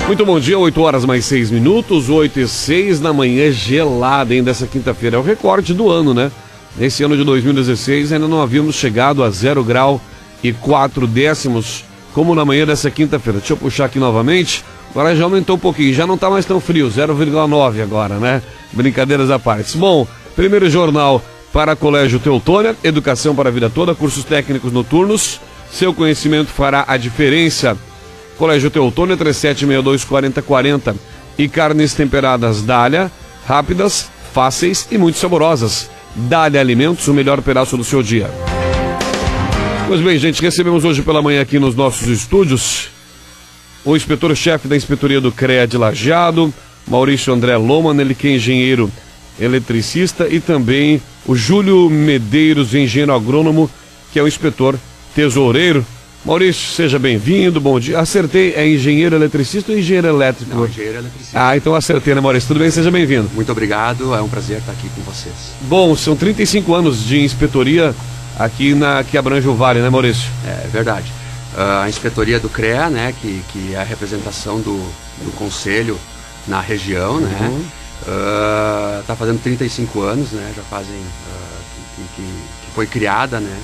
Muito bom dia, 8 horas mais 6 minutos, 8h06 na manhã gelada, hein, dessa quinta-feira. É o recorde do ano, né? Nesse ano de 2016 ainda não havíamos chegado a 0 grau e 4 décimos, como na manhã dessa quinta-feira. Deixa eu puxar aqui novamente. Agora já aumentou um pouquinho, já não tá mais tão frio, 0,9 agora, né? Brincadeiras à parte. Bom, primeiro jornal para Colégio Teutônia, educação para a vida toda, cursos técnicos noturnos. Seu conhecimento fará a diferença. Colégio Teutônia, 3762-4040. E carnes temperadas Dália, rápidas, fáceis e muito saborosas. Dália Alimentos, o melhor pedaço do seu dia. Pois bem, gente, recebemos hoje pela manhã aqui nos nossos estúdios o inspetor-chefe da Inspetoria do CREA de Lajeado, Maurício André Loman, ele que é engenheiro eletricista, e também o Júlio Medeiros, engenheiro agrônomo, que é o inspetor tesoureiro. Maurício, seja bem-vindo, bom dia. Acertei, é engenheiro eletricista ou engenheiro elétrico? Não, engenheiro eletricista. Ah, então acertei, né, Maurício? Tudo bem? Seja bem-vindo. Muito obrigado, é um prazer estar aqui com vocês. Bom, são 35 anos de inspetoria aqui que abrange o Vale, né, Maurício? É verdade. A inspetoria do CREA, né, que é a representação do Conselho na região, né, tá fazendo 35 anos, né, já fazem, que foi criada, né.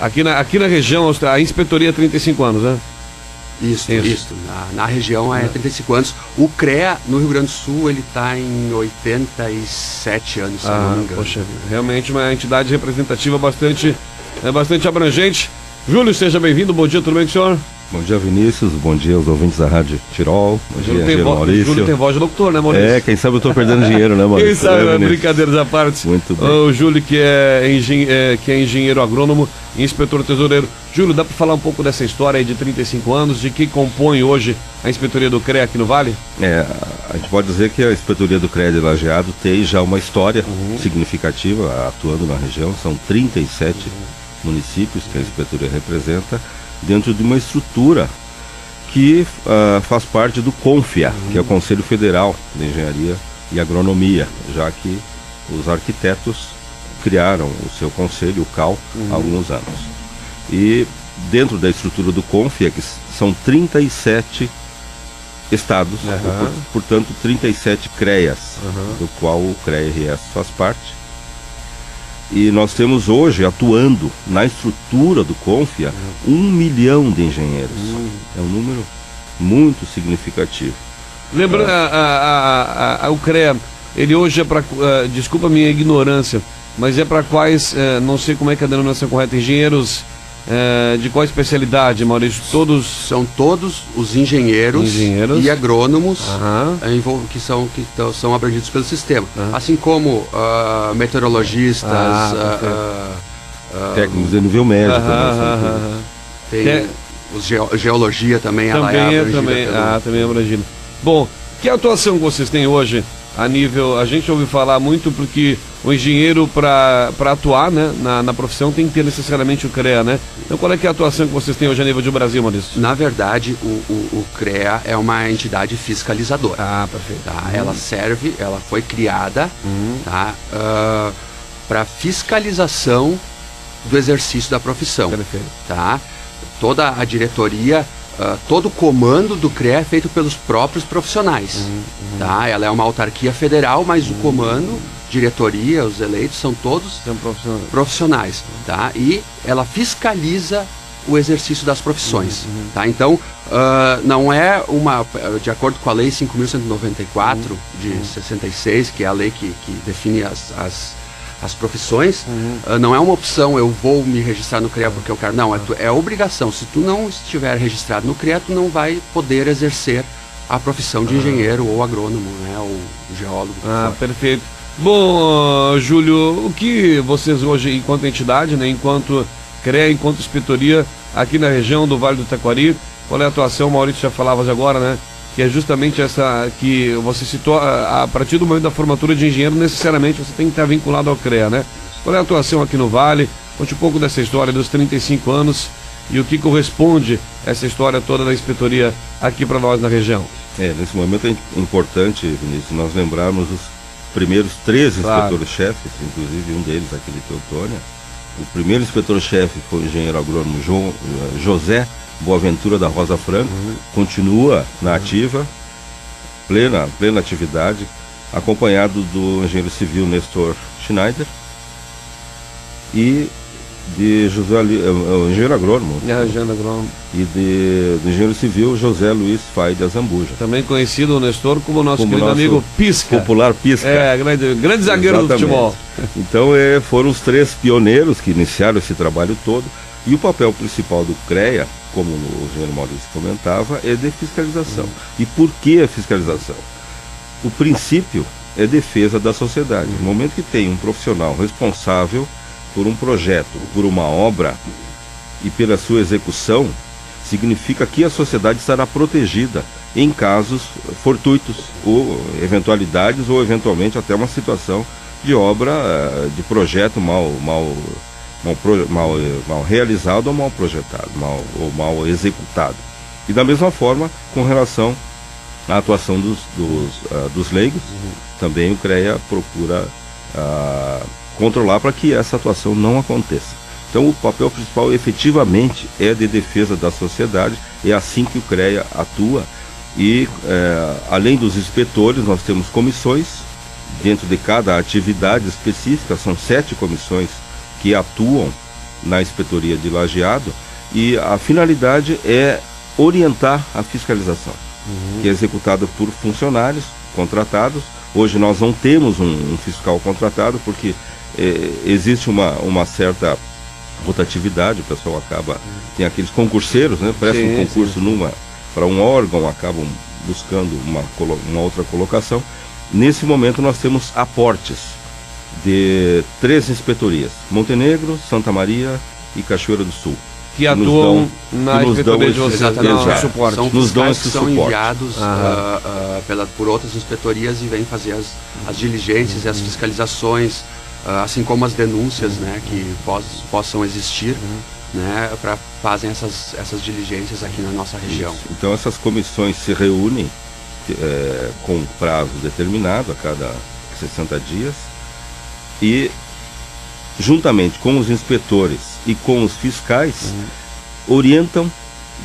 Aqui na região, a inspetoria 35 anos, né? Isso. Na região é 35 anos. O CREA, no Rio Grande do Sul, ele está em 87 anos, se não me engano. Poxa, realmente uma entidade representativa bastante abrangente. Júlio, seja bem-vindo, bom dia, tudo bem com o senhor? Bom dia, Vinícius, bom dia aos ouvintes da Rádio Tirol, bom dia, engenheiro Maurício. Júlio tem voz de locutor, né, Maurício? Quem sabe eu tô perdendo dinheiro, né, Maurício? Quem sabe, brincadeiras à parte. Muito bem. O Júlio, que é engenheiro agrônomo e inspetor tesoureiro. Júlio, dá para falar um pouco dessa história aí de 35 anos, de que compõe hoje a Inspetoria do CREA aqui no Vale? A gente pode dizer que a Inspetoria do CREA de Lajeado tem já uma história significativa atuando na região. São 37 municípios que a Inspetoria representa, dentro de uma estrutura que faz parte do CONFIA, que é o Conselho Federal de Engenharia e Agronomia, já que os arquitetos criaram o seu conselho, o CAL, há alguns anos. E dentro da estrutura do CONFIA, que são 37 estados, portanto 37 CREAs, do qual o CREA-RS faz parte. E nós temos hoje, atuando na estrutura do CONFIA, 1 milhão de engenheiros. É um número muito significativo. Lembrando, o CREA, ele hoje é para, desculpa a minha ignorância, mas é para quais, não sei como é que é a denominação correta, engenheiros de qual especialidade, Maurício? São todos os engenheiros e agrônomos que são abrangidos pelo sistema. Assim como meteorologistas, técnicos de nível médio. Tem geologia também, ela é abrangida. Também é abrangida. Bom, que atuação vocês têm hoje a nível... A gente ouve falar muito porque o engenheiro, para atuar, né, na profissão, tem que ter necessariamente o CREA, né? Então qual é que é a atuação que vocês têm hoje a nível de Brasil, Maurício? Na verdade, o CREA é uma entidade fiscalizadora. Perfeito. Tá? Ela foi criada para fiscalização do exercício da profissão. Perfeito. Tá? Toda a diretoria, todo o comando do CREA é feito pelos próprios profissionais. Tá? Ela é uma autarquia federal, mas o comando, diretoria, os eleitos são todos profissionais. Tá? E ela fiscaliza o exercício das profissões. Tá? Então, não é de acordo com a Lei 5.194 de 66, que é a lei que define as profissões, não é uma opção, eu vou me registrar no CREA porque eu quero. Não, é obrigação. Se tu não estiver registrado no CREA, tu não vai poder exercer a profissão de engenheiro ou agrônomo, né, ou geólogo. Perfeito. Bom, Júlio, o que vocês hoje, enquanto entidade, né, enquanto CREA, enquanto inspetoria, aqui na região do Vale do Taquari, qual é a atuação? O Maurício já falava agora, né? Que é justamente essa que você citou, a partir do momento da formatura de engenheiro, necessariamente você tem que estar vinculado ao CREA, né? Qual é a atuação aqui no Vale? Conte um pouco dessa história dos 35 anos e o que corresponde essa história toda da inspetoria aqui para nós na região. Nesse momento é importante, Vinícius, nós lembrarmos os primeiros 3 inspetores-chefes, inclusive um deles aqui de Teutônia. O primeiro inspetor-chefe foi o engenheiro agrônomo José Boaventura da Rosa Franco, continua na ativa, plena atividade, acompanhado do engenheiro civil Nestor Schneider e de o engenheiro agrônomo. Engenheiro agrônomo. E do engenheiro civil José Luiz Faide Azambuja. Também conhecido o Nestor como nosso querido amigo Pisca. Popular Pisca. Grande zagueiro do futebol. Então foram os 3 pioneiros que iniciaram esse trabalho todo. E o papel principal do CREA, como o engenheiro Maurício comentava, é de fiscalização. E por que a fiscalização? O princípio é defesa da sociedade. No momento que tem um profissional responsável por um projeto, por uma obra e pela sua execução, significa que a sociedade estará protegida em casos fortuitos ou eventualidades ou eventualmente até uma situação de obra, de projeto mal realizado ou mal projetado, mal executado. E da mesma forma, com relação à atuação dos leigos, também o CREA procura controlar para que essa atuação não aconteça. Então o papel principal efetivamente é de defesa da sociedade, é assim que o CREA atua. E além dos inspetores, nós temos comissões dentro de cada atividade específica, são 7 comissões que atuam na inspetoria de lajeado, e a finalidade é orientar a fiscalização, que é executada por funcionários contratados. Hoje nós não temos um fiscal contratado, porque existe uma certa rotatividade, o pessoal tem aqueles concurseiros, né, prestam um concurso para um órgão, acabam buscando uma outra colocação. Nesse momento nós temos aportes de 3 inspetorias, Montenegro, Santa Maria e Cachoeira do Sul, que atuam na inspetoria de vocês, suporte. São fiscais que são enviados por outras inspetorias e vêm fazer as diligências e as fiscalizações, assim como as denúncias, né, que possam existir, né, fazem essas diligências aqui na nossa região. Isso. Então essas comissões se reúnem com prazo determinado a cada 60 dias e, juntamente com os inspetores e com os fiscais, orientam,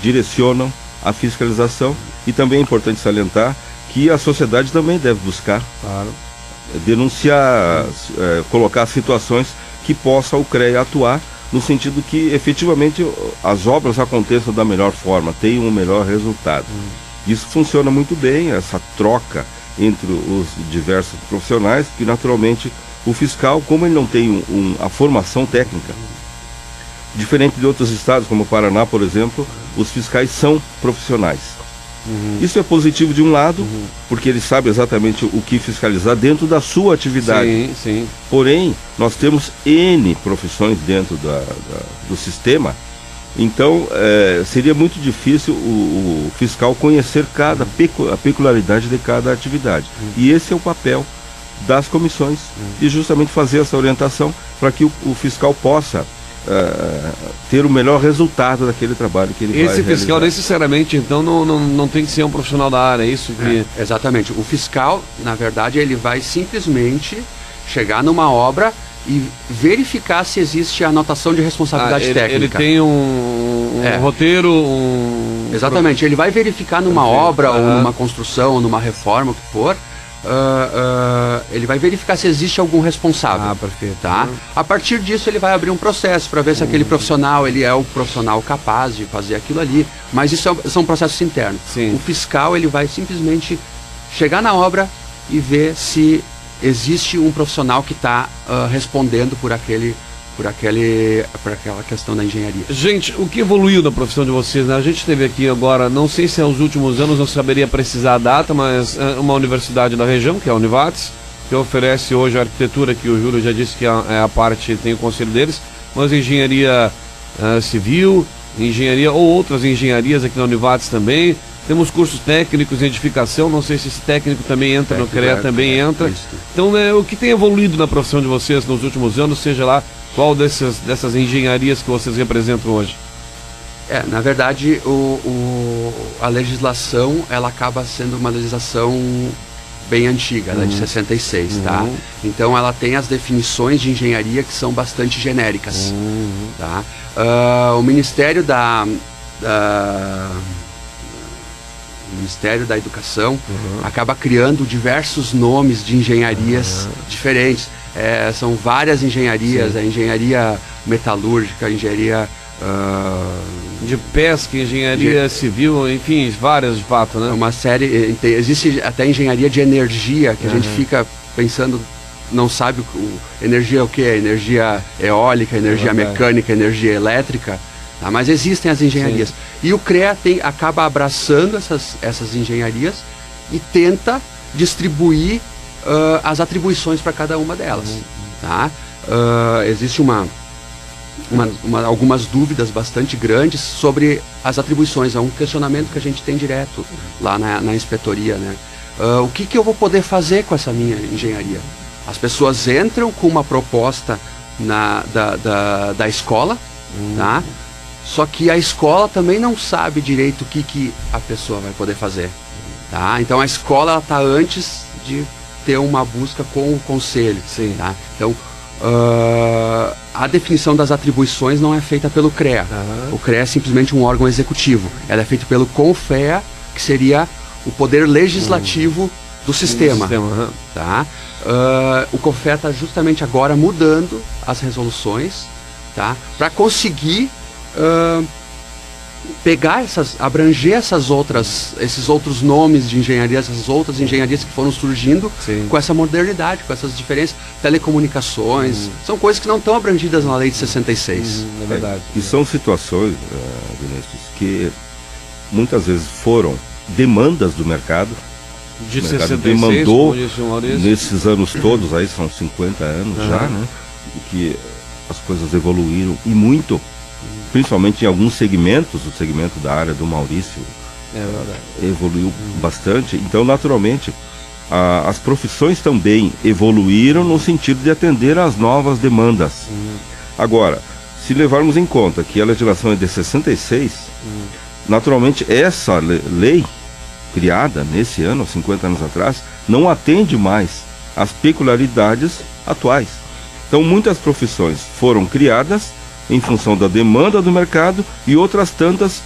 direcionam a fiscalização. E também é importante salientar que a sociedade também deve buscar denunciar, colocar situações que possa o CREA atuar, no sentido que efetivamente as obras aconteçam da melhor forma, tenham um melhor resultado. Isso funciona muito bem, essa troca entre os diversos profissionais, que naturalmente o fiscal, como ele não tem a formação técnica, diferente de outros estados, como o Paraná, por exemplo, os fiscais são profissionais. Isso é positivo de um lado, porque ele sabe exatamente o que fiscalizar dentro da sua atividade. Sim. Porém, nós temos N profissões dentro do sistema, então seria muito difícil o fiscal conhecer a peculiaridade de cada atividade. E esse é o papel das comissões, de justamente fazer essa orientação para que o fiscal possa ter o melhor resultado daquele trabalho que ele vai realizar. Esse fiscal necessariamente, então, não tem que ser um profissional da área, é isso que... Exatamente. O fiscal, na verdade, ele vai simplesmente chegar numa obra e verificar se existe a anotação de responsabilidade técnica. Ele tem um roteiro, Exatamente. Ele vai verificar numa obra, ou numa construção, ou numa reforma, o que for. Ele vai verificar se existe algum responsável. Perfeito. Tá? A partir disso ele vai abrir um processo para ver se aquele profissional ele é o profissional capaz de fazer aquilo ali, mas isso são processos internos. O fiscal ele vai simplesmente chegar na obra e ver se existe um profissional que está respondendo por aquela questão da engenharia. Gente, o que evoluiu na profissão de vocês, né? A gente teve aqui agora, não sei se é os últimos anos, não saberia precisar a data, mas uma universidade da região, que é a Univates, que oferece hoje a arquitetura, que o Júlio já disse que é a parte, tem o conselho deles, mas engenharia civil, engenharia ou outras engenharias aqui na Univates também. Temos cursos técnicos em edificação, não sei se esse técnico também entra no CREA, também entra. Então, o que tem evoluído na profissão de vocês nos últimos anos, seja lá qual dessas engenharias que vocês representam hoje? Na verdade, a legislação, ela acaba sendo uma legislação bem antiga, ela é de 66, tá? Então ela tem as definições de engenharia que são bastante genéricas, tá? O Ministério o Ministério da Educação acaba criando diversos nomes de engenharias diferentes. São várias engenharias, a engenharia metalúrgica, a engenharia de pesca, engenharia civil, enfim, várias de fato, né? É uma série, existe até engenharia de energia, que a gente fica pensando, não sabe energia é o que? Energia eólica, energia mecânica, energia elétrica, tá? Mas existem as engenharias. E o CREA acaba abraçando essas engenharias e tenta distribuir as atribuições para cada uma delas. Tá? Existe algumas dúvidas bastante grandes sobre as atribuições. É um questionamento que a gente tem direto lá na inspetoria, né? O que eu vou poder fazer com essa minha engenharia? As pessoas entram com uma proposta da escola, tá? Só que a escola também não sabe direito o que a pessoa vai poder fazer, tá? Então a escola está antes de ter uma busca com o conselho. Tá? Então a definição das atribuições não é feita pelo CREA. O CREA é simplesmente um órgão executivo. Ela é feita pelo CONFEA, que seria o poder legislativo do sistema. Tá? O CONFEA está justamente agora mudando as resoluções, tá? Para conseguir abranger esses outros nomes de engenharia, essas outras engenharias que foram surgindo com essa modernidade, com essas diferenças, telecomunicações, são coisas que não estão abrangidas na lei de 66. É verdade. E são situações, Vinícius, que muitas vezes foram demandas do mercado. De o mercado 66, demandou como disse o nesses anos todos, aí são 50 anos já, né? Que as coisas evoluíram e muito. Principalmente em alguns segmentos, o segmento da área do Maurício evoluiu bastante. Então, naturalmente, as profissões também evoluíram no sentido de atender às novas demandas. Agora, se levarmos em conta que a legislação é de 66, naturalmente essa lei criada nesse ano, 50 anos atrás, não atende mais às peculiaridades atuais. Então, muitas profissões foram criadas em função da demanda do mercado e outras tantas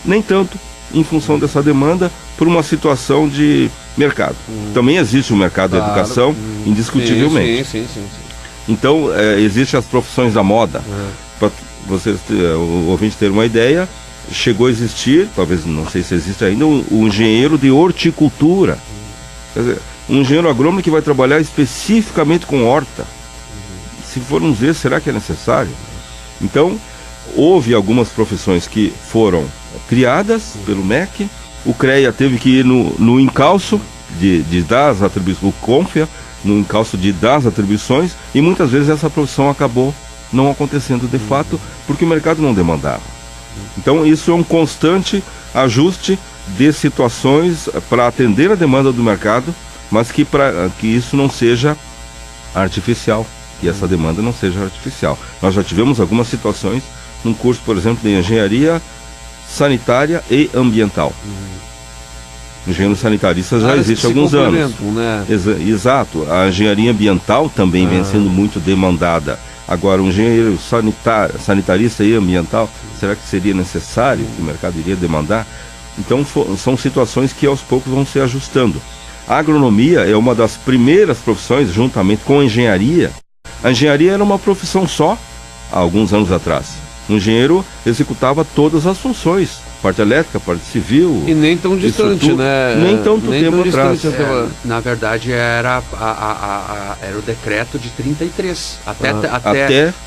nem tanto em função dessa demanda por uma situação de mercado. Também existe o mercado da educação, indiscutivelmente. Sim. Então, existem as profissões da moda. Para vocês, o ouvinte ter uma ideia, chegou a existir, talvez não sei se existe ainda, o engenheiro de horticultura. Quer dizer, um engenheiro agrônomo que vai trabalhar especificamente com horta. Se formos ver, será que é necessário? Então, houve algumas profissões que foram criadas pelo MEC, o CREA teve que ir no encalço de dar as atribuições, o CONFEA, no encalço de dar as atribuições, e muitas vezes essa profissão acabou não acontecendo de fato, porque o mercado não demandava. Então, isso é um constante ajuste de situações para atender a demanda do mercado, mas que isso não seja artificial. E essa demanda não seja artificial. Nós já tivemos algumas situações num curso, por exemplo, de engenharia sanitária e ambiental. Engenheiro sanitarista já existe há alguns anos. Né? Exato. A engenharia ambiental também vem sendo muito demandada. Agora, um engenheiro sanitarista e ambiental, será que seria necessário que o mercado iria demandar? Então, são situações que aos poucos vão se ajustando. A agronomia é uma das primeiras profissões, juntamente com a engenharia. A engenharia era uma profissão só há alguns anos atrás. O engenheiro executava todas as funções, parte elétrica, parte civil. E nem tão distante, né? Nem tanto tempo atrás. Na verdade, era o decreto de 33.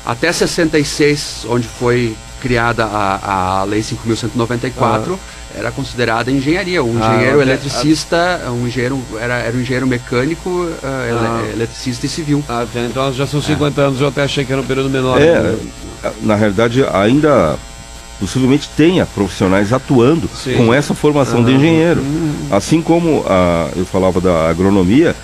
Até 66, onde foi criada a Lei 5.194, era considerada engenharia. Um engenheiro eletricista, era um engenheiro mecânico, eletricista e civil. Então já são 50 anos, eu até achei que era um período menor. Na realidade, ainda possivelmente tenha profissionais atuando com essa formação de engenheiro. Assim como eu falava da agronomia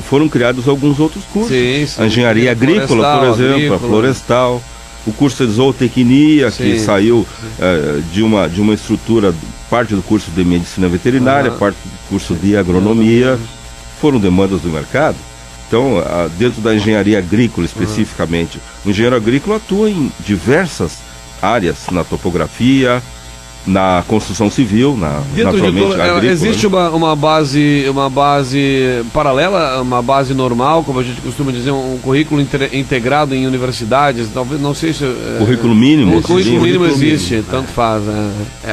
foram criados alguns outros cursos. A engenharia agrícola, por exemplo, a florestal. O curso de zootecnia, que saiu de uma estrutura, parte do curso de medicina veterinária, parte do curso de agronomia, foram demandas do mercado. Então, dentro da engenharia agrícola especificamente, o engenheiro agrícola atua em diversas áreas na topografia, na construção civil, naturalmente agrícola. Existe uma base paralela, uma base normal, como a gente costuma dizer, um currículo integrado em universidades, talvez, não sei se... Currículo mínimo. O currículo mínimo existe, tanto faz.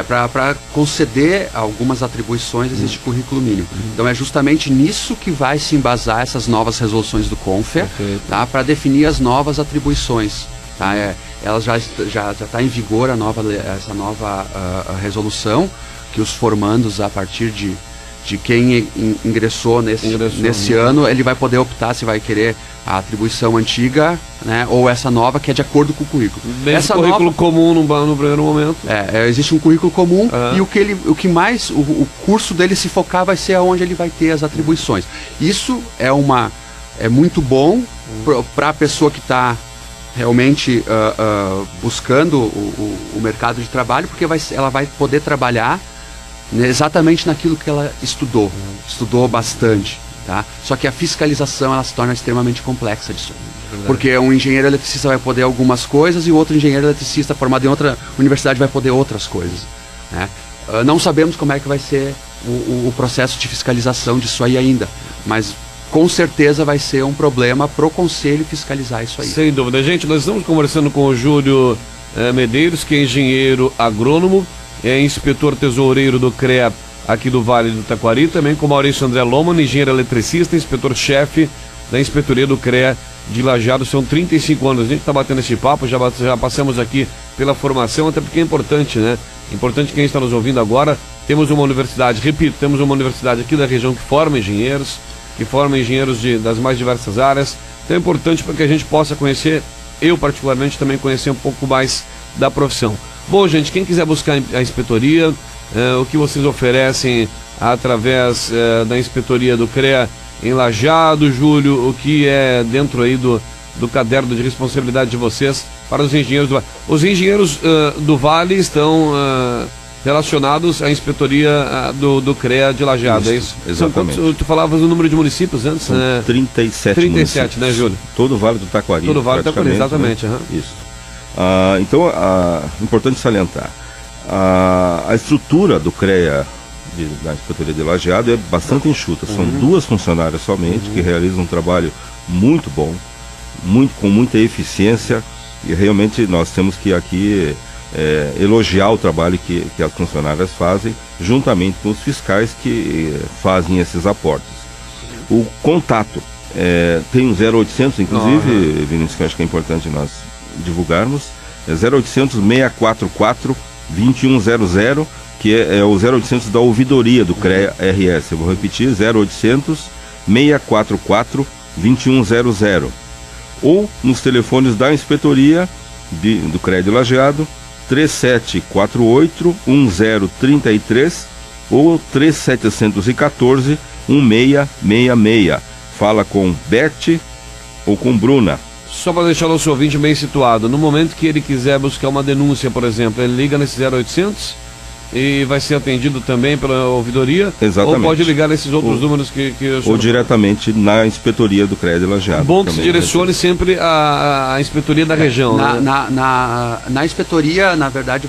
Para conceder algumas atribuições existe currículo mínimo. Então é justamente nisso que vai se embasar essas novas resoluções do CONFER, tá, para definir as novas atribuições. Tá? Ela já está em vigor essa nova resolução, que os formandos, a partir de quem ingressou nesse ano, ele vai poder optar se vai querer a atribuição antiga, né, ou essa nova, que é de acordo com o currículo. Esse currículo comum no primeiro momento. Existe um currículo comum e o que mais, o curso dele se focar vai ser aonde ele vai ter as atribuições. Isso é muito bom para a pessoa que está realmente buscando o mercado de trabalho, porque ela vai poder trabalhar exatamente naquilo que ela estudou bastante, tá? Só que a fiscalização ela se torna extremamente complexa disso, porque um engenheiro eletricista vai poder algumas coisas e o outro engenheiro eletricista formado em outra universidade vai poder outras coisas, né? Não sabemos como é que vai ser o processo de fiscalização disso aí ainda, mas com certeza vai ser um problema pro conselho fiscalizar isso aí. Sem dúvida. Gente, nós estamos conversando com o Júlio Medeiros, que é engenheiro agrônomo, é inspetor tesoureiro do CREA aqui do Vale do Taquari, também com Maurício André Loman, engenheiro eletricista, inspetor-chefe da inspetoria do CREA de Lajeado. São 35 anos. A gente está batendo esse papo, já passamos aqui pela formação, até porque é importante, né? Importante quem está nos ouvindo agora. Temos uma universidade, repito, temos uma universidade aqui da região que forma engenheiros, das mais diversas áreas. Então é importante para que a gente possa conhecer, eu particularmente também conhecer um pouco mais da profissão. Bom, gente, quem quiser buscar a inspetoria, o que vocês oferecem através da inspetoria do CREA em Lajeado, Júlio, o que é dentro aí do caderno de responsabilidade de vocês para os engenheiros do Vale. Os engenheiros do Vale estão relacionados à inspetoria do CREA de Lajeado, é isso? Exatamente. Tu falavas o número de municípios antes, são né? 37 municípios, né, Júlio? Todo o Vale do Taquari. Todo o Vale do Taquari, exatamente. Né? Isso. Então, importante salientar, a estrutura do CREA da inspetoria de Lajeado é bastante enxuta. São 2 funcionárias somente que realizam um trabalho muito bom, com muita eficiência, e realmente nós temos que aqui elogiar o trabalho que as funcionárias fazem, juntamente com os fiscais que fazem esses aportes. O contato tem um 0800, inclusive, Vinícius, que eu acho que é importante nós divulgarmos, é 0800 644 2100, que é o 0800 da ouvidoria do CREA RS. Eu vou repetir, 0800 644 2100. Ou nos telefones da inspetoria do CREA de Lajeado, 3748 1033 ou 3714 1666. Fala com Beth ou com Bruna. Só para deixar o nosso ouvinte bem situado, no momento que ele quiser buscar uma denúncia, por exemplo, ele liga nesse 0800 e vai ser atendido também pela ouvidoria? Exatamente. Ou pode ligar nesses outros números que ou diretamente na inspetoria do CREA de Lajeado. Bom que se direcione sempre à inspetoria da região. Na inspetoria, na verdade,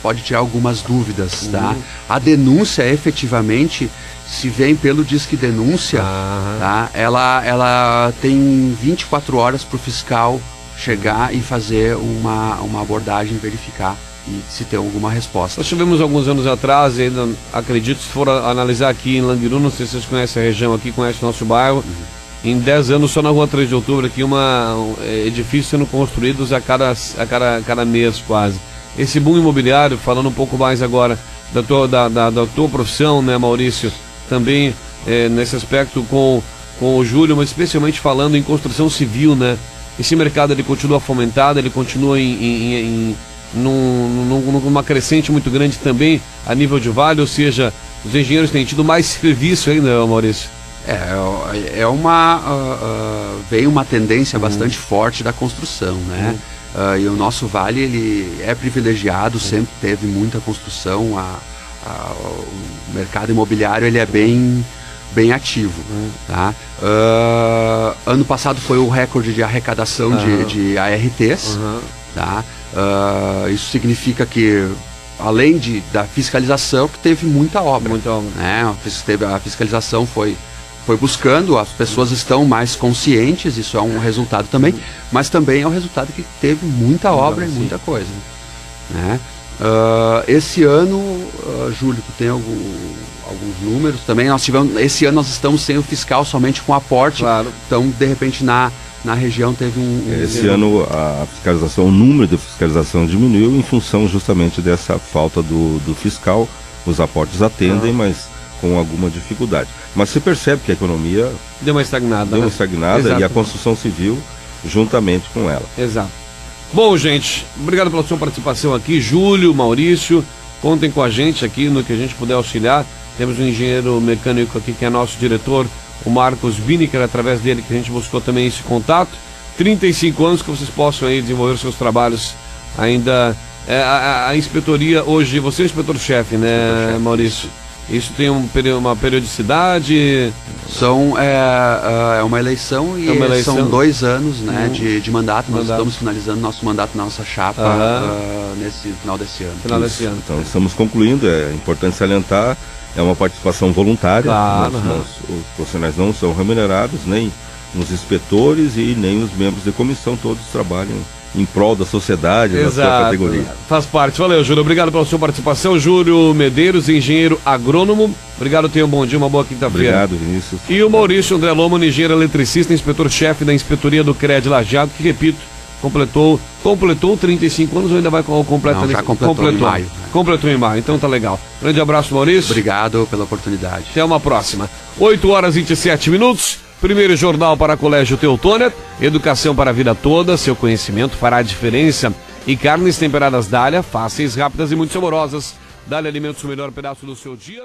pode tirar algumas dúvidas, tá? A denúncia, efetivamente, se vem pelo Disque Denúncia, tá? Ela tem 24 horas para o fiscal chegar e fazer uma abordagem, verificar e se tem alguma resposta. Nós tivemos alguns anos atrás, ainda acredito, se for analisar aqui em Langiru, não sei se vocês conhecem a região aqui, conhecem o nosso bairro, em 10 anos só na rua 3 de outubro aqui edifícios sendo construídos a cada mês quase. Esse boom imobiliário, falando um pouco mais agora da tua profissão, né, Maurício, também nesse aspecto com o Júlio, mas especialmente falando em construção civil, né? Esse mercado ele continua fomentado, ele continua numa crescente muito grande também a nível de Vale, ou seja, os engenheiros têm tido mais serviço ainda, Maurício? Vem uma tendência bastante forte da construção, né? E o nosso Vale, ele é privilegiado, sempre teve muita construção, o mercado imobiliário ele é bem ativo, tá? Ano passado foi o recorde de arrecadação de ARTs, tá? Isso significa que, além da fiscalização, que teve muita obra. Muita obra. Né? A fiscalização foi buscando, as pessoas estão mais conscientes, isso é um resultado também, mas também é um resultado que teve muita obra e muita coisa. Né? Esse ano, Júlio, tu tem alguns números também. Esse ano nós estamos sem o fiscal somente com aporte, claro. Então de repente na região teve Esse ano a fiscalização, o número de fiscalização diminuiu em função justamente dessa falta do fiscal. Os aportes atendem, mas com alguma dificuldade. Mas se percebe que a economia deu uma estagnada. E a construção civil juntamente com ela. Exato. Bom, gente, obrigado pela sua participação aqui. Júlio, Maurício, contem com a gente aqui no que a gente puder auxiliar. Temos um engenheiro mecânico aqui que é nosso diretor, o Marcos Biniker, através dele que a gente buscou também esse contato. 35 anos que vocês possam aí desenvolver seus trabalhos ainda. A inspetoria hoje, você é o inspetor-chefe, né, Maurício? Isso tem uma periodicidade? É uma eleição e são 2 anos, né, de mandato. Nós estamos finalizando nosso mandato na nossa chapa nesse final desse ano. Então estamos concluindo, é importante salientar, é uma participação voluntária. Claro, os profissionais não são remunerados, nem os inspetores e nem os membros de comissão, todos trabalham em prol da sociedade, da sua categoria. Faz parte. Valeu, Júlio. Obrigado pela sua participação. Júlio Medeiros, engenheiro agrônomo. Obrigado, tenha um bom dia, uma boa quinta-feira. Obrigado, Vinícius. E o Maurício André Loma, engenheiro eletricista, inspetor-chefe da Inspetoria do CRED Lajeado, que, repito, completou 35 anos ou ainda vai completar? Não, já completou em maio. Completou em maio, então tá legal. Grande abraço, Maurício. Obrigado pela oportunidade. Até uma próxima. 8h27. Primeiro jornal para Colégio Teutônia, educação para a vida toda, seu conhecimento fará a diferença. E carnes temperadas Dália, fáceis, rápidas e muito saborosas. Dália Alimentos, o melhor pedaço do seu dia.